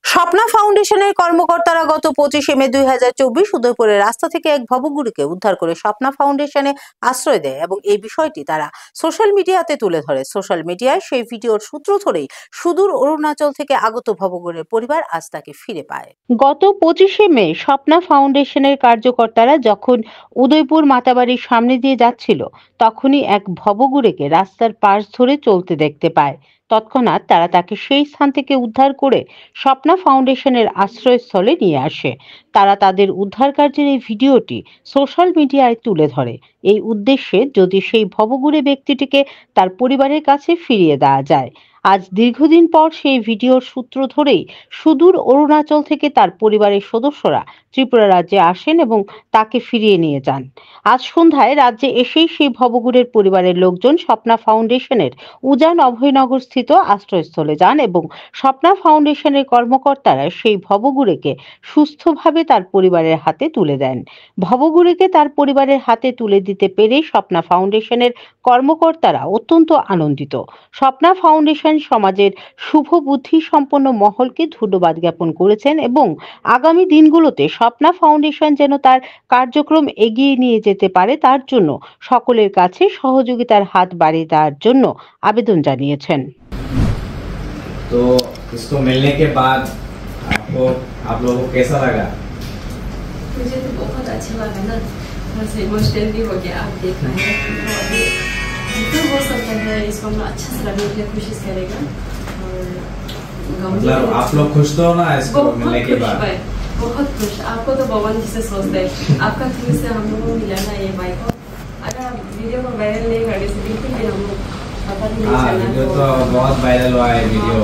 স্বপ্না ফাউন্ডেশনের কর্মকর্তারা গত 25 মে 2024 উদয়পুরের রাস্তা থেকে এক ভবঘুরিকে উদ্ধার করে স্বপ্না ফাউন্ডেশনে আশ্রয় দেয় এবং এই বিষয়টি তারা সোশ্যাল মিডিয়াতে তুলে ধরে। সোশ্যাল মিডিয়ায় সেই ভিডিওর সূত্র ধরেই সুদূর অরুণাচল থেকে আগত ভবঘুরের পরিবার আজ তাকে ফিরে পায়। গত 25 মে স্বপ্না ফাউন্ডেশনের কার্যকর্তারা যখন উদয়পুর মাতাবাড়ির সামনে দিয়ে যাচ্ছিল, তখনই এক ভবঘুরেকে রাস্তার পাশ ধরে চলতে দেখতে পায়। তৎক্ষণাৎ তারা তাকে সেই স্থান থেকে উদ্ধার করে স্বপ্না ফাউন্ডেশনের আশ্রয়স্থলে নিয়ে আসে। তারা তাদের উদ্ধার কার্যের এই ভিডিওটি সোশ্যাল মিডিয়ায় তুলে ধরে এই উদ্দেশ্যে, যদি সেই ভবঘুরে ব্যক্তিটিকে তার পরিবারের কাছে ফিরিয়ে দেওয়া যায়। আজ দীর্ঘদিন পর সেই ভিডিওর সূত্র ধরেই সুদূর অরুণাচল থেকে তার পরিবারের সদস্যরা ত্রিপুরা রাজ্যে আসেন এবং তাকে ফিরিয়ে নিয়ে যান। আজ সন্ধ্যায় রাজ্যে এসেই সেই ভবঘুরের পরিবারের লোকজন স্বপ্না ফাউন্ডেশনের উজান অভয়নগর স্থিত আশ্রয়স্থলে যান এবং স্বপ্না ফাউন্ডেশনের কর্মকর্তারা সেই ভবঘুরেকে সুস্থভাবে তার পরিবারের হাতে তুলে দেন। ভবঘুরেকে তার পরিবারের হাতে তুলে দিতে পেরে স্বপ্না ফাউন্ডেশনের কর্মকর্তারা অত্যন্ত আনন্দিত। স্বপ্না ফাউন্ডেশন সমাজের শুভ বুদ্ধি সম্পন্ন মহলকে ধন্যবাদ জ্ঞাপন করেছেন এবং আগামী দিনগুলোতে স্বপ্না ফাউন্ডেশন যেন তার কার্যক্রম এগিয়ে নিয়ে যেতে পারে তার জন্য সকলের কাছে সহযোগিতার হাত বাড়িয়ে দেওয়ার জন্য আবেদন জানিয়েছেন। तो इसको मिलने के बाद आप लोगों को कैसा लगा? मुझे तो बहुत अच्छा लगा ना, बस इमोशनल भी हो गया। आप देख रहे हैं तो अभी जितना हो सकता है इसको हम अच्छा से लगने की कोशिश करेगा। और मतलब आप लोग खुश तो हो ना इसको मिलने के बाद? बहुत खुश। आपको तो भगवान जी से सोचते हैं, आपका थ्रू से हम लोगों को मिला ना ये भाई को। अगर आप वीडियो को वायरल नहीं करने से बिल्कुल भी हम लोग पता नहीं चलना। वीडियो तो बहुत वायरल हुआ है वीडियो।